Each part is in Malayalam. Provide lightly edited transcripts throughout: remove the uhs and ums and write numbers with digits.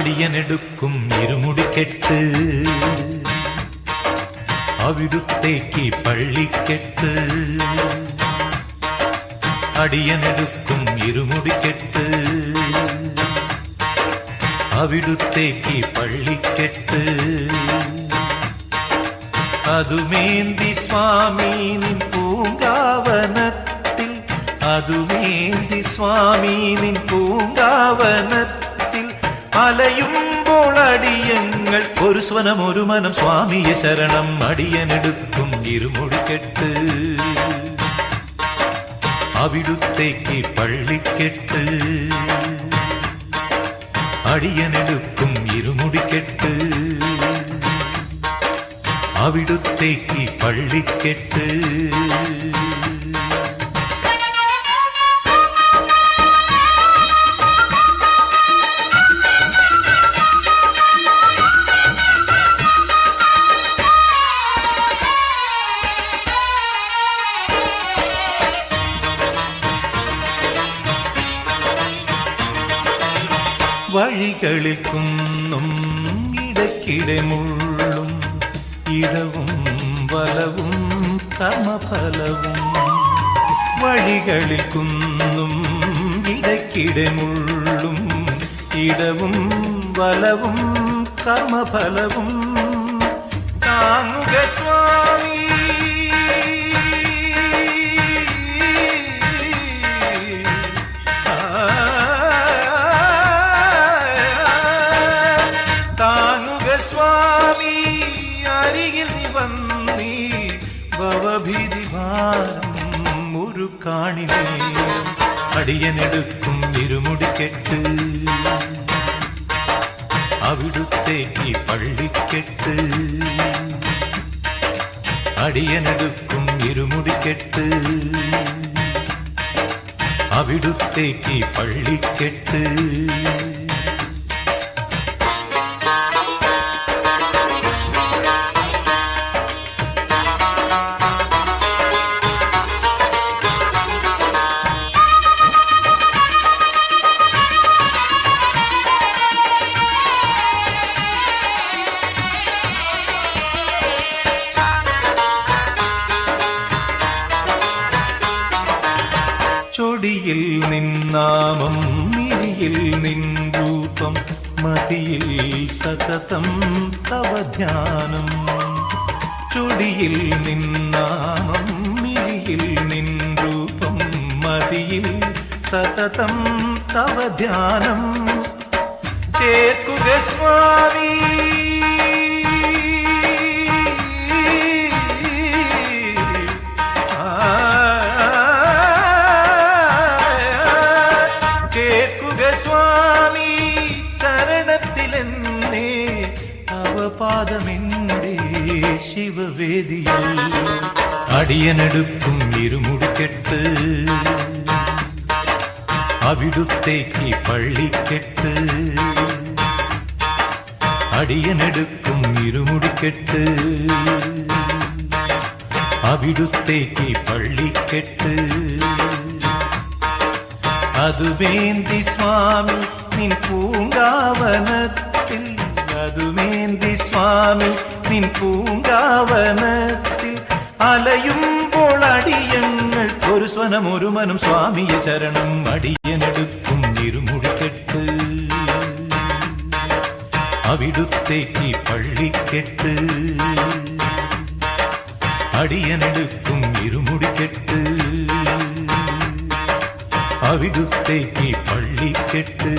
അടിയനെടുക്കും ഇരുമുടിക്കെട്ട് അവിടുത്തേക്ക് പള്ളിക്കെട്ട് അടിയനെടുക്കും ഇരുമുടിക്കെട്ട് അവിടുത്തേക്ക് പള്ളിക്കെട്ട് അതുമേന്തി സ്വാമി നിൻ പൂങ്കാവനത്തിൽ അതുമേന്തി സ്വാമി നിൻ പൂങ്കാവനത്തിൽ അലയുമ്പോൾ അടിയങ്ങൾ ഒരു സ്വനം ഒരു മനം സ്വാമിയെ ശരണം അടിയനെടുക്കും ഇരുമുടിക്കെട്ട് അവിടുത്തേക്ക് പള്ളിക്കെട്ട് അടിയനെടുക്കും ഇരുമുടിക്കെട്ട് അവിടുത്തേക്ക് പള്ളിക്കെട്ട് വഴികളിൽ കുന്നും ഇടയ്ക്കിടെ മുള്ളും ഇടവും വലവും കർമ്മഫലവും വഴികളിൽ കുന്നും ഇടയ്ക്കിടെ മുള്ളും ഇടവും വലവും കർമ്മഫലവും താങ്ങുക സ്വാമി ഒരു കാണിനെ അടിയനെടുക്കും ഇരുമുടിക്കെട്ട് അവിടുത്തേക്ക് പള്ളിക്കെട്ട് അടിയനെടുക്കും ഇരുമുടിക്കെട്ട് അവിടുത്തേക്ക് പള്ളിക്കെട്ട് ചൊടിയിൽ നിന്നാമം മിഴിയിൽ നിൻ രൂപം മതിയിൽ സതതം തവ ധ്യാനം ചൊടിയിൽ നിന്നാമം മിഴിയിൽ നിൻ രൂപം മതിയിൽ സതതം തവ ധ്യാനം ചേർക്കുക സ്വാമി സ്വാമി ചരണത്തിലെന്നെ അവപാദമെന്റെ ശിവവേദിയിൽ അടിയനെടുക്കും ഇരുമുടിക്കെട്ട് അവിടുത്തേക്ക് പള്ളിക്കെട്ട് അടിയനെടുക്കും ഇരുമുടിക്കെട്ട് അവിടുത്തേക്ക് പള്ളിക്കെട്ട് അതുമേന്തി സ്വാമി നിൻ പൂങ്കാവനത്തിൽ അതുമേന്തി സ്വാമി നിൻ പൂങ്കാവനത്തിൽ അലയുമ്പോൾ അടിയങ്ങൾ ഒരു സ്വനം ഒരു മനം സ്വാമിയെ ശരണം അടിയനെടുക്കും ഇരുമുടിക്കെട്ട് അവിടുത്തേക്ക് പള്ളിക്കെട്ട് അടിയനെടുക്കും ഇരുമുടിക്കെട്ട് അവിടുത്തേക്ക് പള്ളിക്കെട്ട്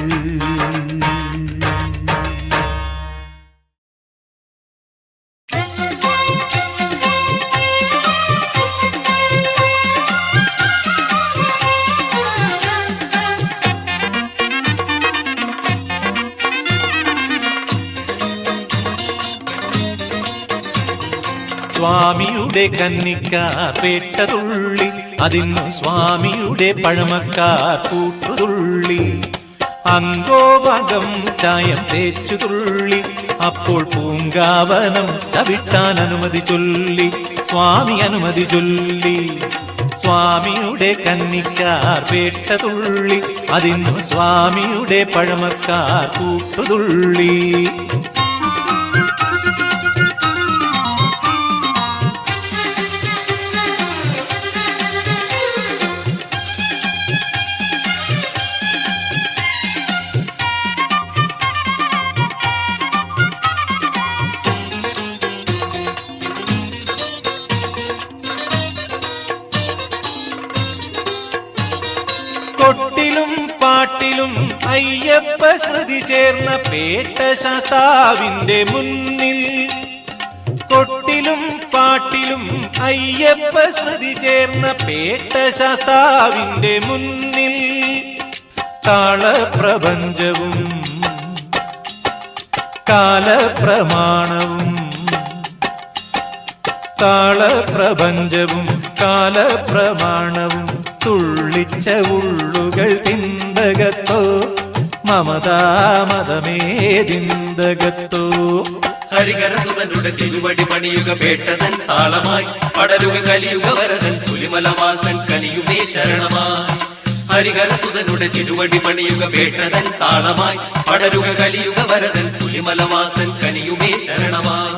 സ്വാമിയുടെ കന്നിക്കാർ പേട്ടതുള്ളി അതിന്നു സ്വാമിയുടെ പഴമക്കാർ കൂട്ടുതുള്ളി അങ്കോപകം ചായം തേച്ചു തുള്ളി അപ്പോൾ പൂങ്കാവനം ചവിട്ടാൻ അനുമതി ചൊല്ലി സ്വാമി അനുമതി ചൊല്ലി സ്വാമിയുടെ കന്നിക്കാർ പേട്ടതുള്ളി, അതിന്നു സ്വാമിയുടെ പഴമക്കാർ കൂട്ടുതുള്ളി. കൊട്ടിലും പാട്ടിലും അയ്യപ്പ സ്മൃതി ചേർന്ന പേട്ട ശാസ്താവിന്റെ മുന്നിൽ, കൊട്ടിലും പാട്ടിലും അയ്യപ്പ സ്മൃതി ചേർന്ന പേട്ട ശാസ്താവിന്റെ മുന്നിൽ താളപ്രപഞ്ചവും കാലപ്രമാണവും, താളപ്രപഞ്ചവും കാലപ്രമാണവും തുള്ളിച്ച ഉള്ളുകൾ തിന്തകത്തോ മമതാമതമേതിന്തകത്തോ. ഹരിഹരസുതനുടെ തിരുവടി പണിയുക പേട്ടതൻ താളമായി, പടരുക കലിയുക വരതൻ പുലിമലവാസൻ കനിയുമേ ശരണമായി. ഹരിഹരസുതനുടെ തിരുവടി പണിയുക പേട്ടതൻ താളമായി, പടരുക കലിയുക വരതൻ പുലിമലവാസൻ കനിയുമേ ശരണമായി.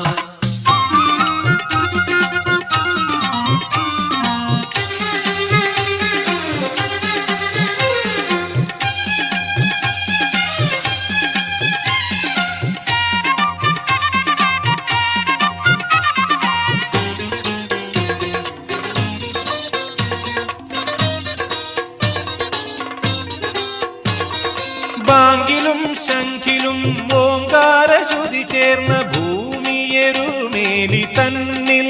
ബാങ്കിലും ശംഖിലും ഓങ്കാര ശ്രുതി ചേർന്ന ഭൂമിയെരുമേലി തന്നിൽ,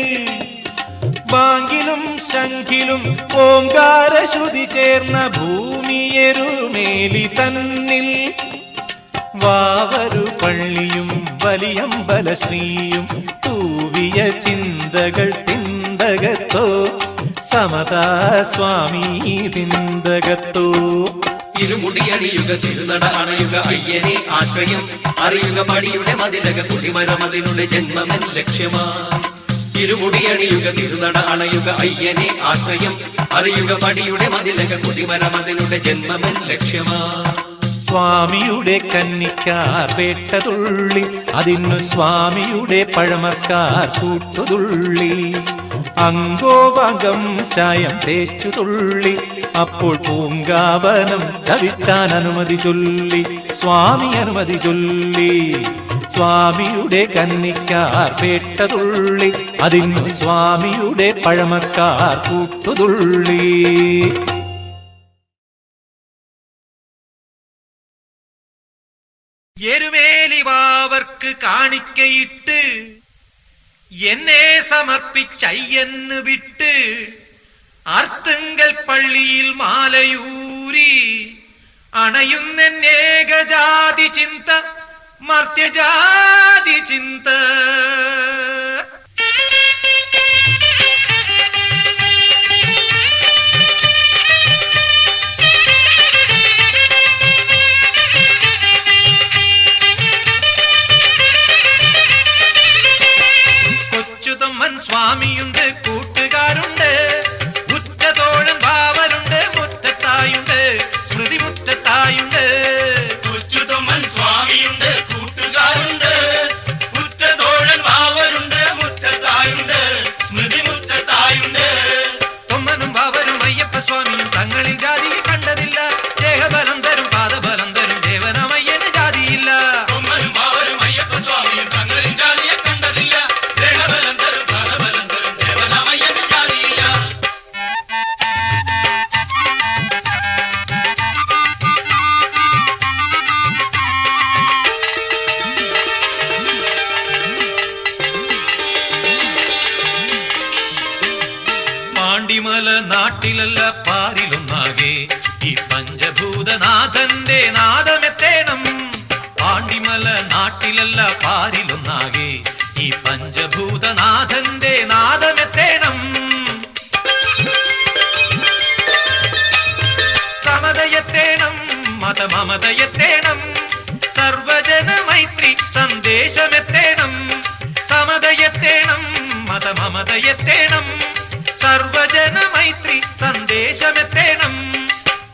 ബാങ്കിലും ശംഖിലും ഓങ്കാര ശ്രുതി ചേർന്ന ഭൂമിയെരുമേലി തന്നിൽ വാവരു പള്ളിയും വലിയമ്പലശ്രീയും തൂവിയ ചിന്തകൾ തിന്തകത്തോ സമതാ സ്വാമി തിന്തകത്തോ. ഇരുമുടിയണിയുക തിരുനട അണയുക അയ്യനെ ആശ്രയം, അറിയുക പടിയുടെ മതിലക കുടിമരമതിനുടെ ജന്മമൻ ലക്ഷ്യമായി. ഇരുമുടിയണിയുക തിരുനട അണയുക അയ്യനെ ആശ്രയം, അറിയുക പടിയുടെ മതിലക കുടിമരമതിനുടെ ജന്മമൻ ലക്ഷ്യമായി. സ്വാമിയുടെ കന്നിക്കാർ പേട്ടതുള്ളി, അതിന്നു സ്വാമിയുടെ പഴമക്കാർ കൂട്ടുതുള്ളി. അങ്കോപാകം ചായം തേച്ചു തുള്ളി, അപ്പോൾ പൂങ്കാവനം ചവിട്ടാൻ അനുമതി ചൊല്ലി, സ്വാമി അനുമതി ചൊല്ലി. സ്വാമിയുടെ കന്നിക്കാർ പേട്ടതുള്ളി, അതിന്നു സ്വാമിയുടെ പഴമക്കാർ കൂട്ടുതുള്ളി. എരുമേലിവാവർക്ക് കാണിക്കയിട്ട് എന്നെ സമർപ്പിച്ചയ്യന്ന് വിട്ട്, അർത്തുങ്കൽ പള്ളിയിൽ മാലയൂരി അണയുന്നേകജാതി ചിന്ത മർത്യജാതി ചിന്ത. കൊച്ചുതമ്മൻ സ്വാമിയുണ്ട്, കൂട്ടുകാരുണ്ട്, ഉറ്റതോഴൻ ബാവരുണ്ട്, മുറ്റത്തായുണ്ട്, സ്മൃതി മുറ്റത്തായുണ്ട്. കൊച്ചുതമ്മൻ സ്വാമിയുണ്ട്, കൂട്ടുകാരുണ്ട്, ഉറ്റതോഴൻ ബാവരുണ്ട്, മുറ്റത്തായുണ്ട്, സ്മൃതി മുറ്റത്തായുണ്ട്. തൊമ്മനും ബാവരും അയ്യപ്പ സ്വാമിയും തങ്ങളിൽ ജാതിയെ കണ്ടതില്ല, ദേഹബലം തരും പാദബലം തരും ദേവനമയ്യന് ജാതിയില്ല. തൊമ്മനും ബാവരും അയ്യപ്പ സ്വാമിയും തങ്ങളിൽ ജാതിയെ കണ്ടതില്ല, ദേഹബലം തരും പാദബലം തരും ദേവനമയ്യന് ജാതിയില്ല. പാണ്ടിമല നാട്ടിലല്ല പാരിലൊന്നാകെ ഈ പഞ്ചഭൂതനാഥന്റെ നാദമെത്തേണം. പാണ്ടിമല നാട്ടിലല്ല പാരിലൊന്നാകെ ഈ പഞ്ചഭൂതനാഥന്റെ നാദമെത്തേണം. സമതയെത്തേണം, മതമമതയെത്തേണം, സർവജന മൈത്രി സന്ദേശമെത്തേണം. സമതയെത്തേണം, മതമമതയെത്തേണം, സർവജന മൈത്രി ദേശമെത്തേണം.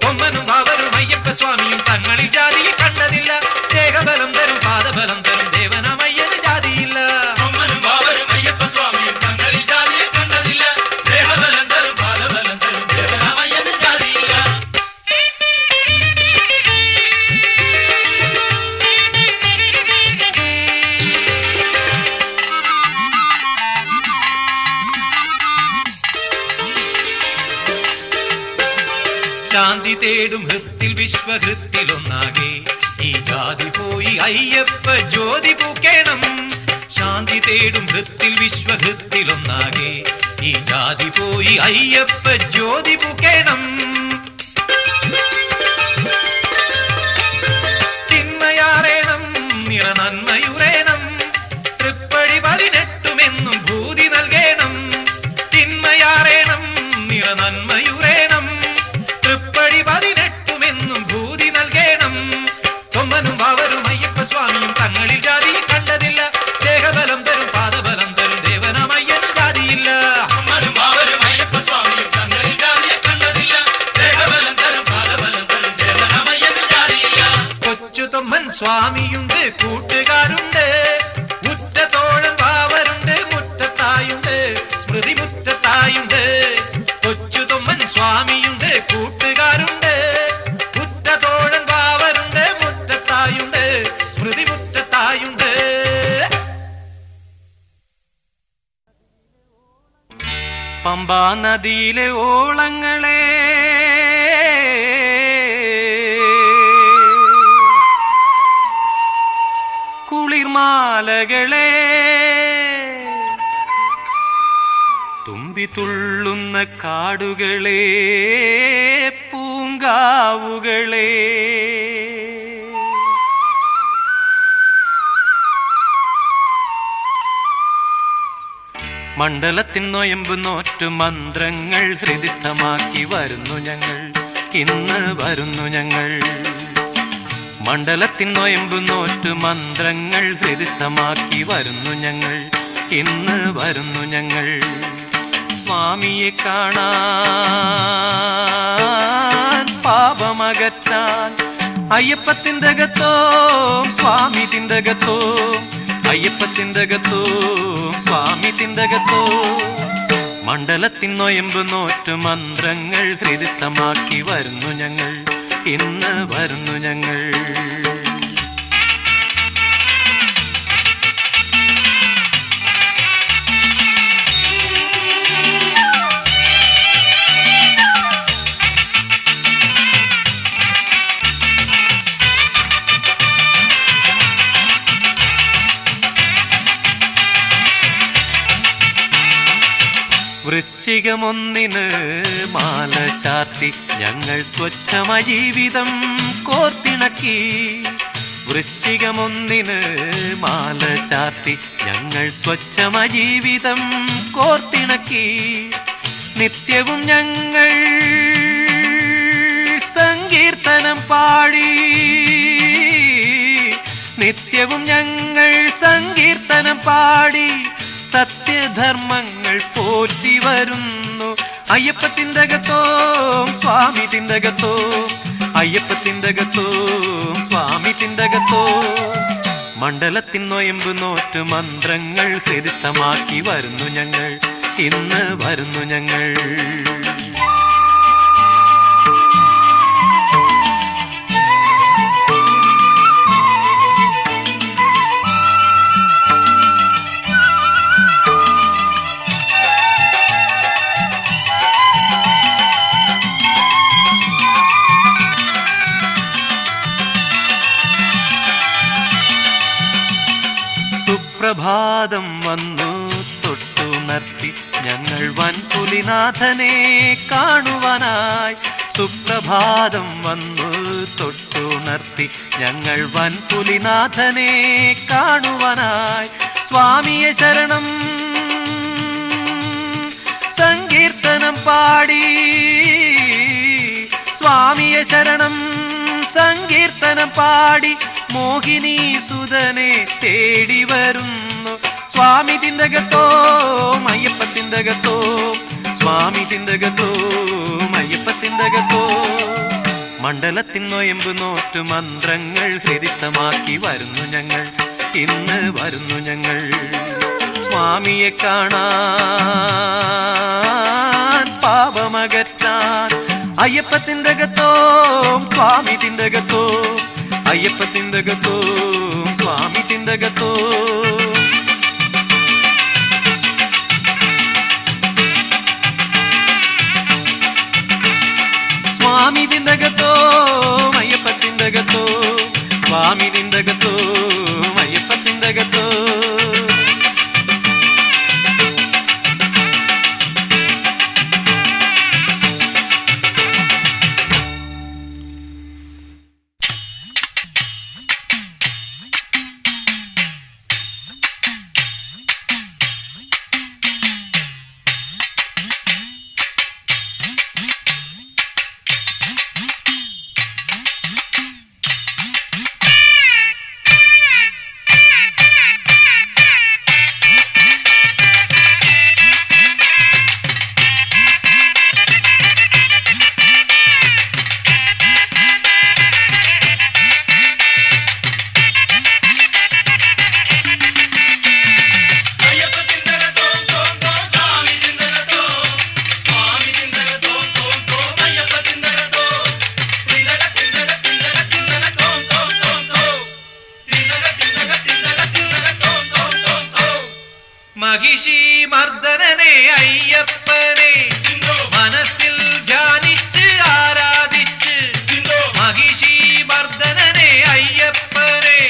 കൊമ്മനും വാവരും അയ്യപ്പ സ്വാമിയും തങ്ങളിൽ ജാതിയെ കണ്ടതില്ല. ദേഹബലം തരും പാദബലം തരും ദേവനാമയ്യന് ജാതിയില്ല. കൊമ്മനും വാവരും അയ്യപ്പ സ്വാമിയും തങ്ങളിൽ ജാതിയെ കണ്ടതില്ല. ദേഹബലം തരും പാദബലം തരും ദേവനാമയ്യന് ജാതിയില്ല. ശാന്തി തേടും ഹൃത്തിൽ വിശ്വഹൃത്തിലൊന്നാകെ ഈ ജാതി പോയി അയ്യപ്പ ജ്യോതി പൂക്കേണം. ശാന്തി തേടും ഹൃത്തിൽ വിശ്വഹൃത്തിലൊന്നാകെ ഈ ജാതി പോയി അയ്യപ്പ ജ്യോതി പൂക്കേണം. തിന്മയാറേണം നിറനന്മയുറേണം. തൃപ്പടി 18 ഭൂതി നൽകേണം. തിന്മയാറേണം നിറനന്മയുറേണം. തൃപ്പടി 18 ഭൂതി നൽകേണം. കൊമ്മനും വാവരും അയ്യപ്പ സ്വാമിയും തങ്ങളിൽ ജാതിയെ കണ്ടതില്ല. ദേഹബലം തരും പാദബലം തരും ദേവനാമയ്യന് ജാതിയില്ല. കൊമ്മനും വാവരും അയ്യപ്പ സ്വാമിയും തങ്ങളിൽ ജാതിയെ കണ്ടതില്ല. ദേഹബലം തരും പാദബലം തരും ദേവനാമയ്യന് ജാതിയില്ല. കൊച്ചുതൊമ്മൻ സ്വാമിയുണ്ട്, കൂട്ടുകാരുണ്ട്. മുറ്റത്തോഴൻ വാവരുണ്ട്, മുറ്റത്തായുണ്ട്, സ്മൃതി മുറ്റത്തായുണ്ട്. കൊച്ചുതൊമ്മൻ സ്വാമിയുണ്ട്, കൂട്ടുകാരുണ്ട്. മുറ്റത്തോഴൻ വാവരുണ്ട്, മുറ്റത്തായുണ്ട്, സ്മൃതി മുറ്റത്തായുണ്ട്. പമ്പാ നദിയിലെ ഓളങ്ങളെ കുളിർമാലകളെ തുമ്പി തുള്ളുന്ന കാടുകളെ പൂങ്കാവുകളെ മണ്ഡലത്തിൻ നൊയമ്പ് നോറ്റു മന്ത്രങ്ങൾ ഹൃദിസ്ഥമാക്കി വരുന്നു ഞങ്ങൾ, ഇന്ന് വരുന്നു ഞങ്ങൾ. മണ്ഡലത്തിൻ നൊയമ്പ് നോറ്റു മന്ത്രങ്ങൾ ഹൃദിസ്ഥമാക്കി വരുന്നു ഞങ്ങൾ, ഇന്ന് വരുന്നു ഞങ്ങൾ. സ്വാമിയെ കാണാൻ പാപമകറ്റാൻ അയ്യപ്പത്തിൻ്റെകത്തോ സ്വാമി തിന്തകത്തോ, അയ്യപ്പത്തിൻ്റെകത്തോ സ്വാമി തിന്തകത്തോ. മണ്ഡലത്തിൻ നൊയമ്പ് നോറ്റു മന്ത്രങ്ങൾ ഹൃദിസ്ഥമാക്കി വരുന്നു ഞങ്ങൾ, ഇന്ന് വരുന്നു ഞങ്ങൾ. വൃശ്ചികമൊന്നിന് മാല ചാർത്തി ഞങ്ങൾ സ്വച്ഛമ ജീവിതം കോർത്തിണക്കി. വൃശ്ചികമൊന്നിന് മാല ചാർത്തി ഞങ്ങൾ സ്വച്ഛമ ജീവിതം കോർത്തിണക്കി. നിത്യവും ഞങ്ങൾ സങ്കീർത്തനം പാടി, നിത്യവും ഞങ്ങൾ സങ്കീർത്തനം പാടി സത്യധർമ്മങ്ങൾ പോറ്റി വരുന്നു. അയ്യപ്പത്തിൻ്റെകത്തോ സ്വാമി തിന്തകത്തോ, അയ്യപ്പത്തിൻ്റെകത്തോ സ്വാമി തിന്തകത്തോ. മണ്ഡലത്തിൻ നൊയമ്പ് നോറ്റു മന്ത്രങ്ങൾ ഹൃദിസ്ഥമാക്കി വരുന്നു ഞങ്ങൾ, ഇന്ന് വരുന്നു ഞങ്ങൾ. സുപ്രഭാതം വന്നു തൊട്ടുണർത്തി ഞങ്ങൾ വൻപുലിനാഥനെ കാണുവാനായി. സുപ്രഭാതം വന്നു തൊട്ടുണർത്തി ഞങ്ങൾ വൻപുലിനാഥനെ കാണുവാനായി. സ്വാമിയെ ശരണം സങ്കീർത്തനം പാടി, സ്വാമിയെ ശരണം സങ്കീർത്തനം പാടി മോഹിനി സുതനെ തേടി വരുന്നു. സ്വാമി തിന്തകത്തോ അയ്യപ്പ തിന്തകത്തോ, സ്വാമി തിന്തകത്തോ അയ്യപ്പ മണ്ഡലത്തിൻ നൊയമ്പ് നോറ്റു മന്ത്രങ്ങൾ ഹൃദിസ്ഥമാക്കി വരുന്നു ഞങ്ങൾ, ഇന്ന് വരുന്നു ഞങ്ങൾ. സ്വാമിയെ കാണാൻ പാപമകറ്റാൻ അയ്യപ്പത്തിൻ്റെകത്തോം സ്വാമി തിന്തകത്തോ, അയ്യപ്പത്തിൻ്റെകത്തോം സ്വാമി തിന്തകത്തോ. സ്വാമി തിന്തകത്തോ അയ്യപ്പത്തിൻ്റെകത്തോ, സ്വാമി തിന്തകത്തോ അയ്യപ്പത്തിൻ്റെകത്തോ. മഹിഷി മർദ്ദനനെ അയ്യപ്പനെ മനസ്സിൽ ധ്യാനിച്ച് ആരാധിച്ച്, മഹിഷി മർദ്ദനനെ അയ്യപ്പനെ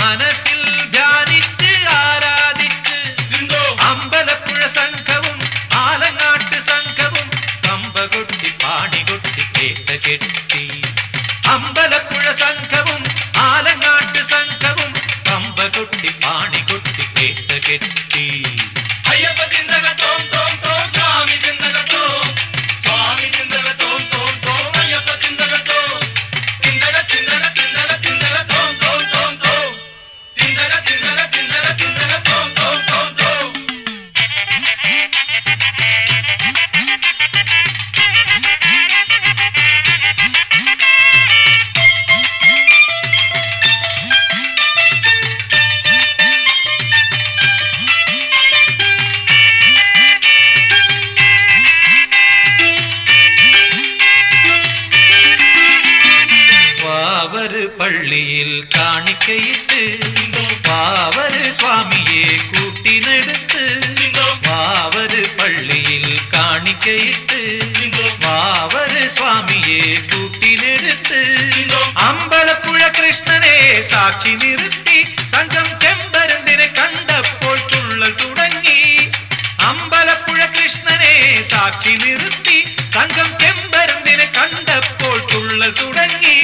മനസ്സിൽ ധ്യാനിച്ച് ആരാധിച്ച്, അമ്പലപ്പുഴ സംഘവും ആലങ്ങാട്ട് സംഘവും കമ്പകൊട്ടി പാണികൊട്ടി കേട്ട കെട്ടി. അമ്പലപ്പുഴ സംഘവും ആലങ്ങാട്ട് സംഘവും കമ്പകൊട്ടി പാണികൊട്ടി കേട്ട കെട്ടി. അയ്യപ്പ തിന്തകത്തോം തോം തോം സ്വാമി തിന്തകത്തോം, സ്വാമി തിന്തകത്തോം തോം തോം അയ്യപ്പ തിന്തകത്തോം. തിന്തക തിന്തക തിന്തക തിന്തക തോം തോം തോം തോം, തിന്തക തിന്തക തിന്തക തിന്തക തോം തോം തോം തോം. വാവര് പള്ളിയിൽ കാണിക്കയിട്ട് വാവര് സ്വാമിയെ കൂട്ടിനെടുത്ത്, വാവര് പള്ളിയിൽ കാണിക്കയിട്ട് വാവര് സ്വാമിയെ കൂട്ടിനെടുത്ത്, അമ്പലപ്പുഴ കൃഷ്ണനെ സാക്ഷി നിർത്തി സംഘം ചെമ്പരന്തിനെ കണ്ടപ്പോൾ തുള്ളൽ തുടങ്ങി. അമ്പലപ്പുഴ കൃഷ്ണനെ സാക്ഷി നിർത്തി സംഘം ചെമ്പരന്തിനെ കണ്ടപ്പോൾ തുള്ളൽ തുടങ്ങി.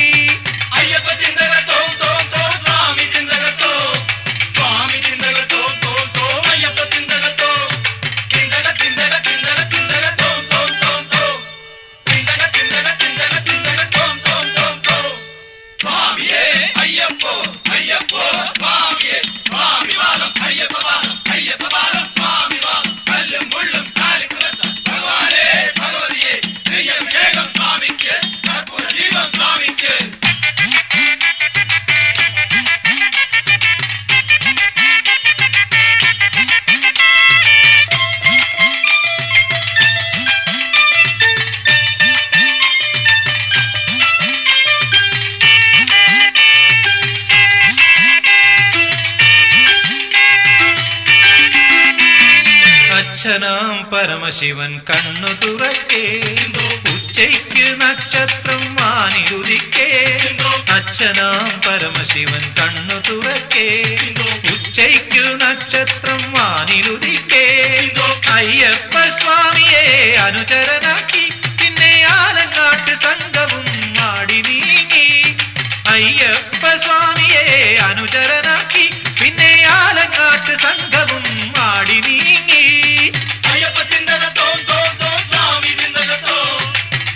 അയ്യപ്പ തിന്തകത്തോം തോം തോം സ്വാമി തിന്തകത്തോം, സ്വാമി തിന്തകത്തോം തോം തോം അയ്യപ്പ തിന്തകത്തോം. തിന്തക തിന്തക തിന്തക തിന്തക തോം തോം തോം തോം, തിന്തക തിന്തക തിന്തക തിന്തക തോം തോം തോം തോം. സ്വാമിയേ അയ്യപ്പോ അയ്യപ്പോ സ്വാമിയേ, സ്വാമി വാദം അയ്യപ്പ വാദം അയ്യപ്പ വാദം സ്വാമി വാദം. കല്ലും മുള്ളും കാലിക്കുലത്ത ഭഗവാനേ ഭഗവതിയെ, നെയ്യഭിഷേകം സ്വാമിക്ക്, കർപ്പൂര ദീപം സ്വാമിക്ക്. അച്ഛനാം പരമശിവൻ കണ്ണു തുറക്കേ, ഉച്ചയ്ക്ക് നക്ഷത്രം വാനിലുദിക്കേ. അച്ഛനാം പരമശിവൻ കണ്ണു തുറക്കേ, ഉച്ചയ്ക്ക് നക്ഷത്രം വാനിലുദിക്കേ. അയ്യപ്പ സ്വാമിയെ അനുചരനാക്കി പിന്നെ ആലങ്ങാട്ട് സംഘവും മാടി നീങ്ങി. അയ്യപ്പ സ്വാമിയെ അനുചരനാക്കി പിന്നെ ആലങ്ങാട്ട് സംഘവും മാടി നീങ്ങി. അയ്യപ്പ തിന്തകത്തോം തോം തോം സ്വാമി തിന്തകത്തോം,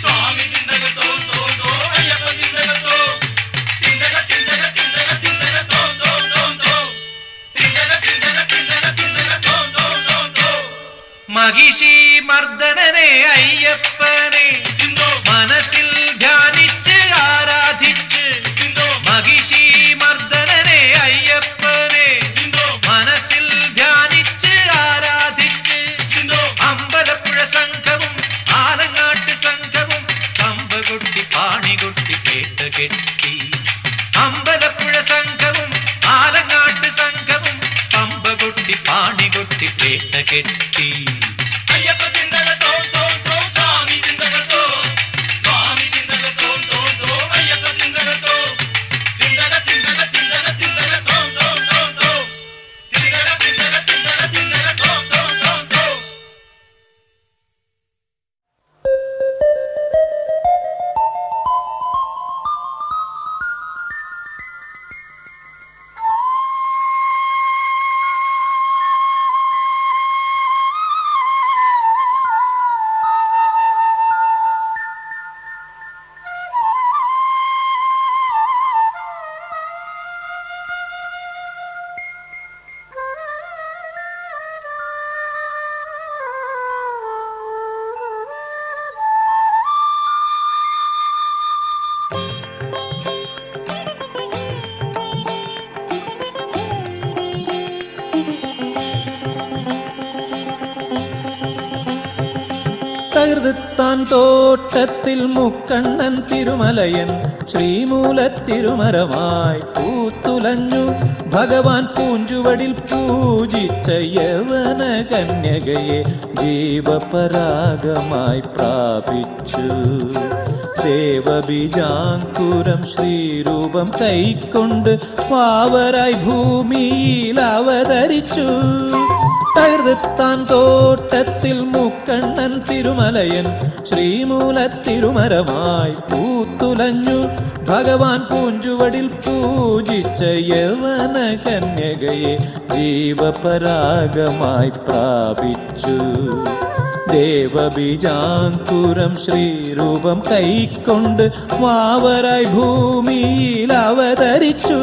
സ്വാമി തിന്തകത്തോം തോം തോം അയ്യപ്പ തിന്തകത്തോം. തിന്തക തിന്തക തിന്തക തിന്തക തോം തോം തോം തോം, തിന്തക തിന്തക തിന്തക തിന്തക തോം തോം തോം തോം. മഹിഷി മർദ്ദനനെ അയ്യപ്പനെ മനസ്സിൽ ധ്യാനിച്ച് തകർത്താൻ തോട്ടത്തിൽ മുക്കണ്ണൻ തിരുമലയൻ ശ്രീമൂലത്തിരുമരമായി പൂത്തുലഞ്ഞു ഭഗവാൻ പൂഞ്ചുവടിൽ പൂജിച്ച യവന കന്യകയെ ജീവപരാഗമായി പ്രാപിച്ചു. ദേവബീജാങ്കുരം ശ്രീരൂപം കൈക്കൊണ്ട് പാവരായി ഭൂമിയിൽ അവതരിച്ചു. തകർത്താൻ തോട്ടത്തിൽ മുക്കണ്ണൻ തിരുമലയൻ ശ്രീമൂലത്തിരുമരമായി പൂത്തുലഞ്ഞു ഭഗവാൻ പൂഞ്ചുവടിൽ പൂജിച്ച യവന കന്യകയെ ജീവപരാഗമായി പ്രാപിച്ചു. ദേവബീജാങ്കുരം ശ്രീരൂപം കൈക്കൊണ്ട് മാവരായി ഭൂമിയിൽ അവതരിച്ചു.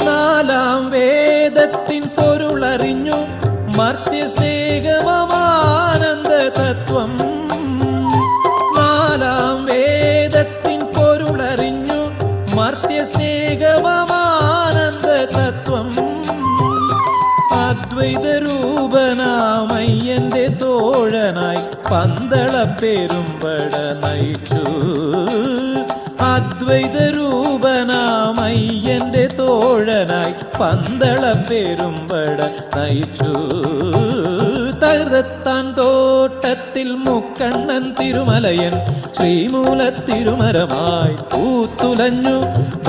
നാലാം വേദത്തിൻ പൊരുളറിഞ്ഞു മർത്യസ്നേഹമാനന്ദ തത്വം. നാലാം വേദത്തിൻ പൊരുളറിഞ്ഞു മർത്യസ്നേഹമാനന്ദ തത്വം. അദ്വൈത രൂപനാമയ്യന്റെ തോഴനായി പന്തള പെരുമ്പട നയിച്ചു. അദ്വൈത രൂപനാമയ്യന്റെ തോഴനായി പന്തള പെരുമ്പട നയിച്ചു. തകർത്താൻ തോട്ടത്തിൽ മുക്കണ്ണൻ തിരുമലയൻ ശ്രീമൂലത്തിരുമരമായി പൂത്തുലഞ്ഞു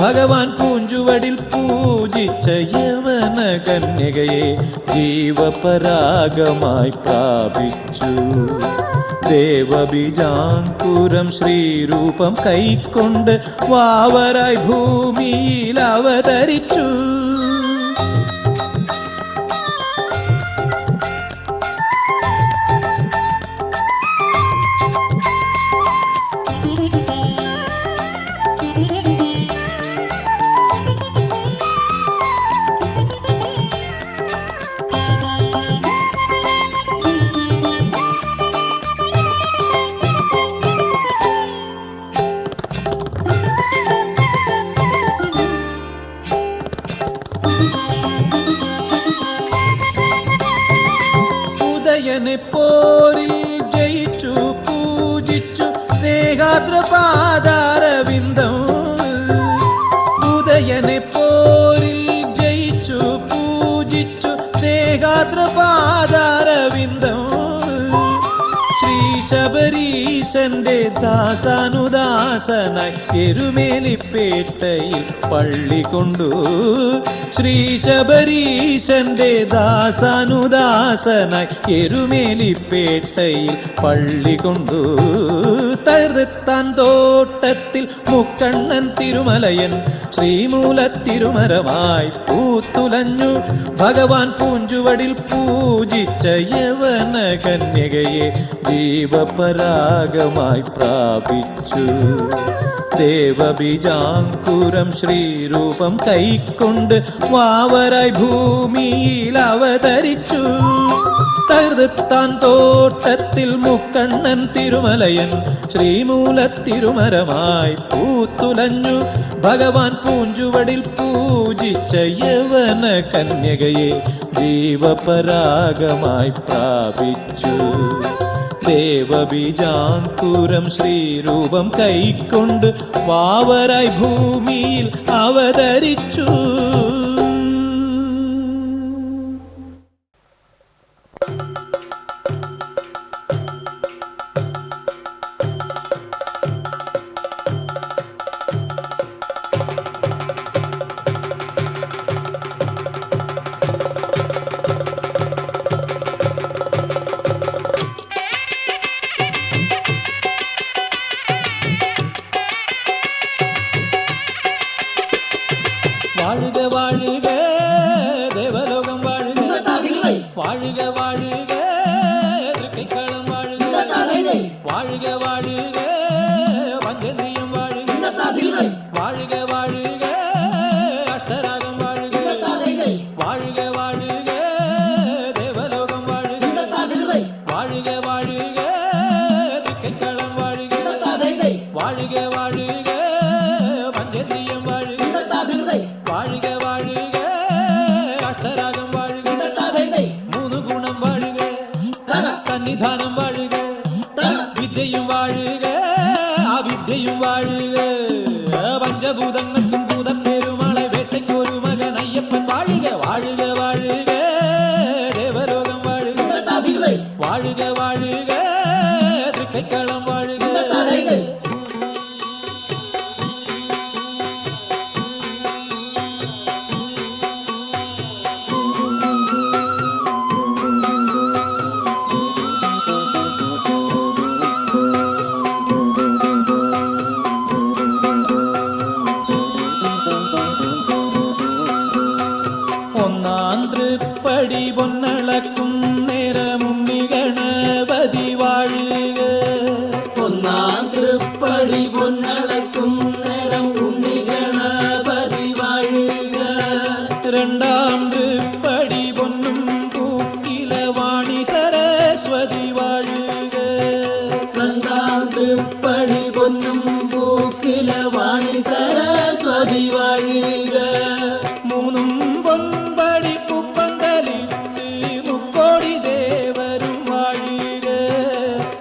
ഭഗവാൻ പൂഞ്ചുവടിൽ പൂജിച്ച യവന കന്യകയെ ജീവപരാഗമായി പ്രാപിച്ചു. ദേവബീജാങ്കുരം ശ്രീരൂപം കൈക്കൊണ്ട് വാവരായി ഭൂമിയിൽ അവതരിച്ചു. ഉദയനെ പോരിൽ ജയിച്ചു പൂജിച്ചു സ്നേഹാദ്രപാദാരവിന്ദം. ഉദയനെ പോരിൽ ജയിച്ചു പൂജിച്ചു സ്നേഹാദ്രപാദാരവിന്ദം. ശ്രീ ശബരീശന്റെ ദാസാനുദാസനായി എരുമേലിപ്പേട്ടയിൽ പള്ളി കൊണ്ടു. ശ്രീ ശബരീശന്റെ ദാസാനുദാസനായി എരുമേലിപ്പേട്ടയിൽ പള്ളി കൊണ്ടു. തകർത്താൻ തോട്ടത്തിൽ മുക്കണ്ണൻ തിരുമലയൻ ശ്രീമൂലത്തിരുമരമായി പൂത്തുലഞ്ഞു ഭഗവാൻ പൂഞ്ചുവടിൽ പൂജിച്ച യവന കന്യകയെ ജീവപരാഗമായി പ്രാപിച്ചു. ദേവബീജാങ്കുരം ശ്രീരൂപം കൈക്കൊണ്ട് വാവരായി ഭൂമിയിൽ അവതരിച്ചു. തകർത്താൻ തോട്ടത്തിൽ മുക്കണ്ണൻ തിരുമലയൻ ശ്രീമൂലത്തിരുമരമായി പൂത്തുലഞ്ഞു ഭഗവാൻ പൂഞ്ചുവടിൽ പൂജിച്ച യവന കന്യകയെ ജീവപരാഗമായി പ്രാപിച്ചു. ദേവബീജാങ്കുരം ശ്രീരൂപം കൈക്കൊണ്ട് വാവരായി ഭൂമിയിൽ അവതരിച്ചു. வாழ்க வாழுக வாழுக திருக்கைக்களம் வாழுக வாழுக வாழுக பஞ்சந்திரியம் வாழுக வாழுக வாழுக அஷ்டராகம் வாழுக வாழுக வாழுக தேவலோகம் வாழுக வாழுக வாழுக திருக்கைக்களம் வாழுக வாழுக வாழுக பஞ்சந்திரியம் வாழுக வாழுக வாழுக அஷ்டராகம் வாழுக மூணு குணம் வாழுக சன்னிதானம் வாழுக வித்தையும் வாழுக அவித்தையும் வாழுக பஞ்சபூதங்களுக்கும் பூத பெருமாளை வேட்டைக்கு ஒரு மகன் ஐயப்பன் வாழுக வாழுக வாழுக தேவலோகம் வாழுக வாழுக வாழுக திருக்கைக்களம் வாழுக ഒന്നാം തൃപ്പടി പൊന്നളക്കും നേരമും ഗണപതി വാഴുക ഒന്നാം തൃപ്പടി പൊന്നളക്കും നേരം ഉണ്ണി ഗണപതി വാഴുക രണ്ടാം തൃപ്പടി പൊന്നും പൂക്കില വാണി സരസ്വതി വാഴുക രണ്ടാം തൃപ്പടി പൊന്നും പൂക്കില വാണി സരസ്വതി വാഴുക മൂന്നും പൊൻപടി പൂപ്പന്തലിട്ട് മുക്കോടി ദേവരും വാഴുക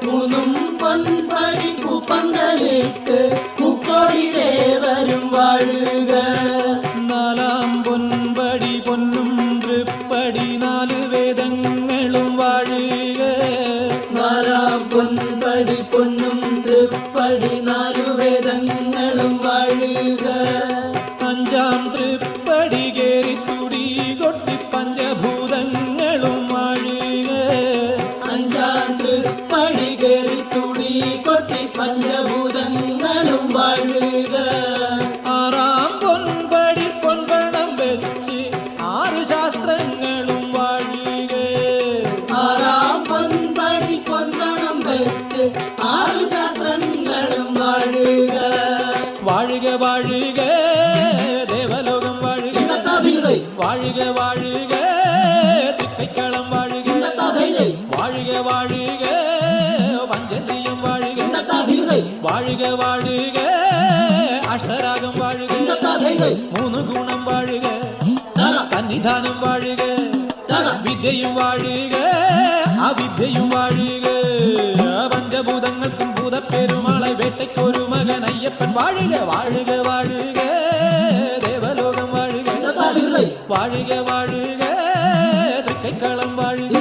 മൂന്നും പൊൻപടി പൂപ്പന്തലിട്ട് മുക്കോടി ദേവരും വാഴുക നാലാം പൊൻപടി പൊന്നും തൃപ്പടി നാല് വേദങ്ങളും വാഴുക നാലാം പൊൻപടി പൊന്നും തൃപ്പടി നാലു വേദങ്ങളും വാഴുക അഞ്ചാം തൃപ്പടി കേറി തുടി കൊട്ടി പഞ്ചഭൂതങ്ങളും വാഴുക അഞ്ചാം തൃപ്പടി കേറി തുടി കൊട്ടി പഞ്ചഭൂതങ്ങളും വാഴുക ആറാം പൊൻപടി പൊൻപണം വെച്ച് ആറ് ശാസ്ത്രങ്ങളും വാഴുക ആറാം പൊൻപടി പൊൻപണം വെച്ച് ആറ് ശാസ്ത്രങ്ങളും വാഴുക വാഴുക വാഴുക ദേവലോകം വാഴുക ഇന്നത്തെ വാഴുക വാഴുക തിക്കൈക്കളം വാഴുക വാഴുക വാഴുക പഞ്ചന്ദ്രിയം വാഴുക വാഴുക വാഴുക അഷ്ടരാഗം വാഴുക മൂന്ന് ഗുണം വാഴുക സന്നിധാനം വാഴുക വിദ്യയും വാഴുക അവിദ്യയും വാഴുക പഞ്ചഭൂതങ്ങൾക്കും ഭൂതപ്പെരുമാളെ വേട്ടയ്ക്കൊരു മകൻ അയ്യപ്പൻ വാഴുക വാഴുക വാഴുക ദേവലോകം വാഴുക വാഴുക വാഴുക തൃക്കൈക്കളം വാഴുക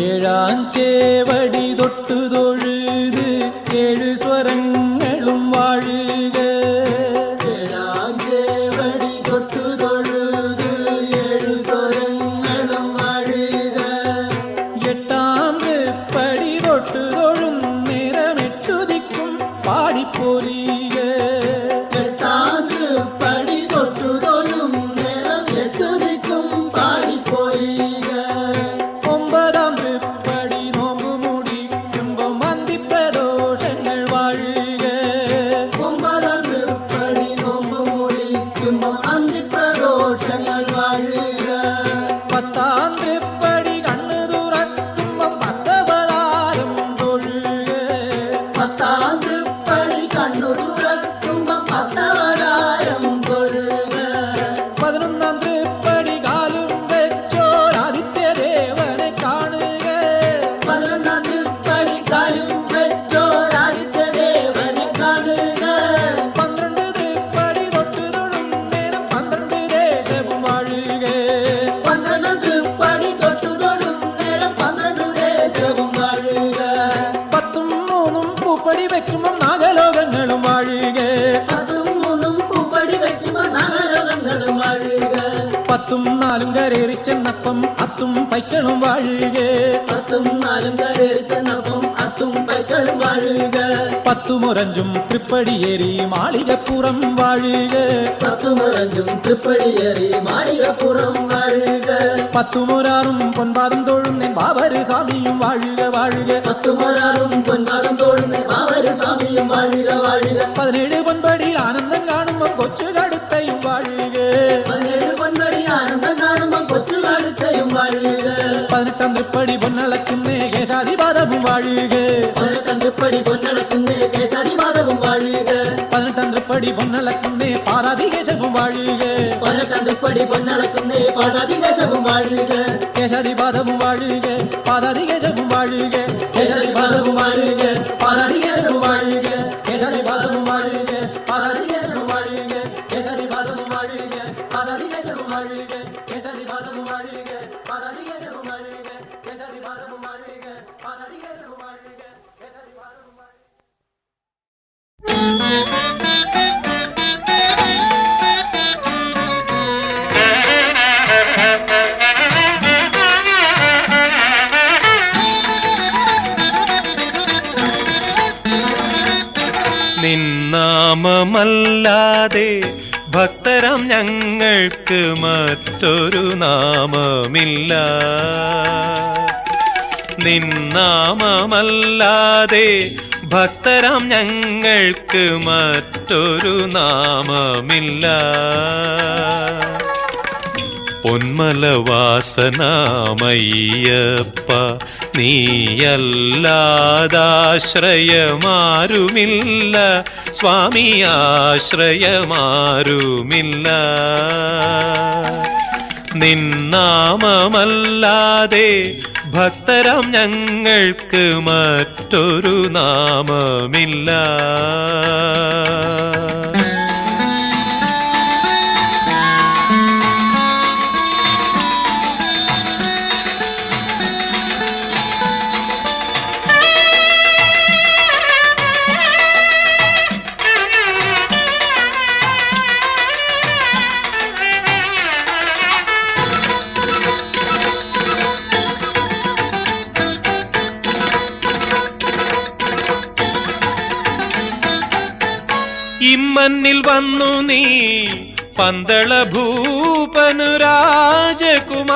ഏഴാം ചേവടി തൊട്ടു തൊഴുത് ഏഴു സ്വരങ്ങളും വാഴുക ഏഴാം ചേവടി തൊട്ടു തൊഴുത് ഏഴു സ്വരങ്ങളും വാഴുക എട്ടാം തൃപ്പടി തൊട്ടു തൊഴും നേരമെട്ടു ദിക്കും പാടിപ്പോലീക എട്ടാം തൃപ്പടി തൊട്ടു തൊഴും നേരം എട്ടു ദിക്കും പാടിപ്പോയിക ഒമ്പതാം തൃപ്പടി നോമ്പു മുടിക്കുമ്പോ മന്ദിപ്രദോഷങ്ങൾ വാഴുക ഒമ്പതാം തൃപ്പടി നോമ്പ് മൂടിക്കുമ്പോൾ അന്തിപ്രദോഷങ്ങൾ വാഴുക പത്താം തൃപ്പടി കണ്ണു തുറക്കുമ്പം പത്തവതാരം തൊഴുക പത്താം തൃപ്പടി കണ്ണു തുറക്കുമ്പോൾ പത്തവതാരം തൊഴുക 11-ാം തൃപ്പടി കാലും വെച്ചോരാദിത്യദേവനെ കാണുക 11-ാം തൃപ്പടി കാലും വെച്ചോരാദിത്യദേവനെ കാണുക 12 തൃപ്പടി തൊട്ടു തൊഴും നേരം 12 ദേശവും വാഴുക 12 തൃപ്പടി തൊട്ടു തൊഴും നേരം 12 ദേശവും വാഴുക 10-ഉം 3-ഉം പൂപ്പടി വെക്കുമ്പം നാഗലോകങ്ങളും വാഴുക പത്തും നാലും കരേറി ചെന്നപ്പം അത്തും പൈക്കളും വാഴുക. പത്തും നാലും കരേറി ചെന്നപ്പം അത്തും പൈക്കളും വാഴുക. പത്തുമുറഞ്ചും തൃപ്പടിയേറി മാളികപ്പുറം വാഴുക. പത്തുമുറഞ്ചും തൃപ്പടിയേറി മാളികപ്പുറം വാഴുക. പത്തുമൊരാറും പൊൻപാദം തോഴുന്ന ബാബര് സ്വാമിയും വാഴുക വാഴുക. പത്തുമൊരാറും പൊൻപാദം തോഴുന്ന ബാബര് സ്വാമിയും വാഴുക വാഴുക. 17 പൊൻപടിയിൽ ആനന്ദം കാണുമ്പോൾ കൊച്ചു കടുത്തയും വാഴുക. 17 പൊൻപടി ആനന്ദം കാണുമ്പോൾ കൊച്ചു കടുത്തയും വാഴുക. 18 തൃപ്പടി പൊന്നളക്കുന്നേ കേശാദിപാദവും വാഴുക. 18 തൃപ്പടി പൊന്നളക്കുന്നേ കേശാദിപാദവും വാഴുക. 18 തൃപ്പടി പൊന്നളക്കുന്നേ പാദാതികേശവും വാഴുക. 18 തൃപ്പടി പൊന്നളക്കുന്നേ പാദാതികേശവും വാഴുക. കേശാദിപാദവും വാഴുക പാദാതികേശവും വാഴുക. കേശാദിപാദവും വാഴുക പാദാതികേശവും വാഴുക. കേശാദിപാദവും വാഴുക പാദാതികേശവും വാഴുക. കേശാദിപാദവും വാഴുക പാദാതികേശവും വാഴുക. കേശാദിപാദവും വാഴുക പാദാതികേശവും വാഴുക. കേശാദിപാദവും വാഴുക പാദാതികേശവും വാഴുക. കേശാദിപാദവും വാഴുക. നിന്നാമമല്ലാതെ ഭക്തരാം ഞങ്ങൾക്ക് മറ്റൊരു നാമമില്ല. നിന്നാമമല്ലാതെ ഭക്തരാം ഞങ്ങൾക്ക് മറ്റൊരു നാമമില്ല. പൊന്മലവാസനാമയ്യപ്പ നീയല്ലാതാശ്രയമാരുമില്ല സ്വാമി, ആശ്രയമാരുമില്ല. നിന്നാമമല്ലാതെ ഭക്തരാം ഞങ്ങൾക്ക് മറ്റൊരു നാമമില്ല. ഇമ്മന്നിൽ വന്നു നീ പന്തള ഭൂപനു രാജകുമാരനായി.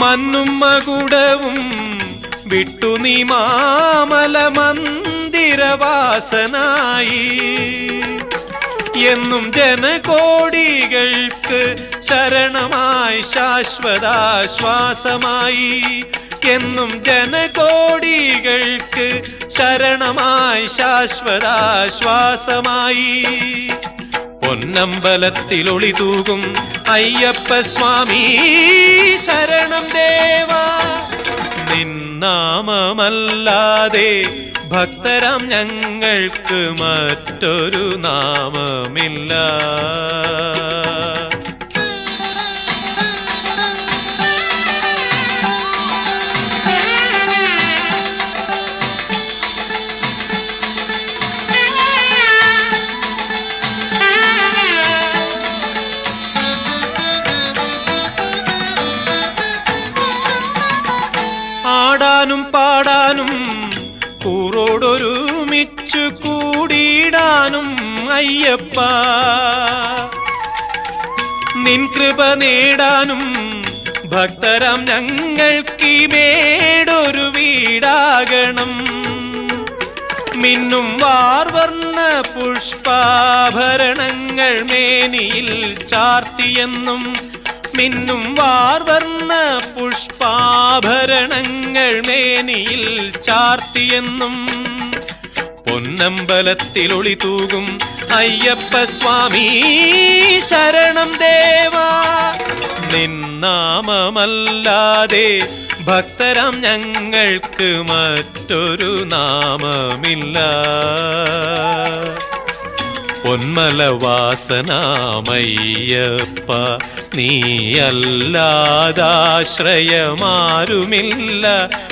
മന്നും മകുടവും വിട്ടു നീ മാമല മന്ദിരവാസനായി. എന്നും ജനകോടികൾക്ക് ശരണമായി ശാശ്വതാശ്വാസമായി. എന്നും ജനകോടികൾക്ക് ശരണമായി ശാശ്വതാശ്വാസമായി. പൊന്നമ്പലത്തിൽ ഒളിതൂകും അയ്യപ്പ സ്വാമി ശരണം ദേവാ. നിന്നാമമല്ലാതെ ഭക്തരാം ഞങ്ങൾക്ക് മറ്റൊരു നാമമില്ല. ആടാനും പാടാനും കൂറോടൊരുമിച്ചു കൂടിയിടാനും അയ്യപ്പ, നിൻ കൃപ നേടാനും ഭക്തരാം ഞങ്ങൾക്കീ മേടൊരു വീടാകണം. മിന്നും വാർവർണ്ണ പുഷ്പാഭരണങ്ങൾ മേനിയിൽ ചാർത്തിയെന്നും, മിന്നും വാർവർണ്ണ പുഷ്പാഭരണങ്ങൾ മേനിയിൽ ചാർത്തിയെന്നും, പൊന്നമ്പലത്തിൽ ഒളിതൂകും അയ്യപ്പ സ്വാമി ശരണം ദേവാ. നിന്നാമമല്ലാതെ ഭക്തരാം ഞങ്ങൾക്ക് മറ്റൊരു നാമമില്ല. പൊന്മലവാസനാമയ്യപ്പ നീയല്ലാതാശ്രയമാരുമില്ല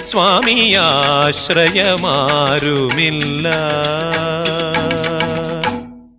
സ്വാമി, ആശ്രയമാരുമില്ല.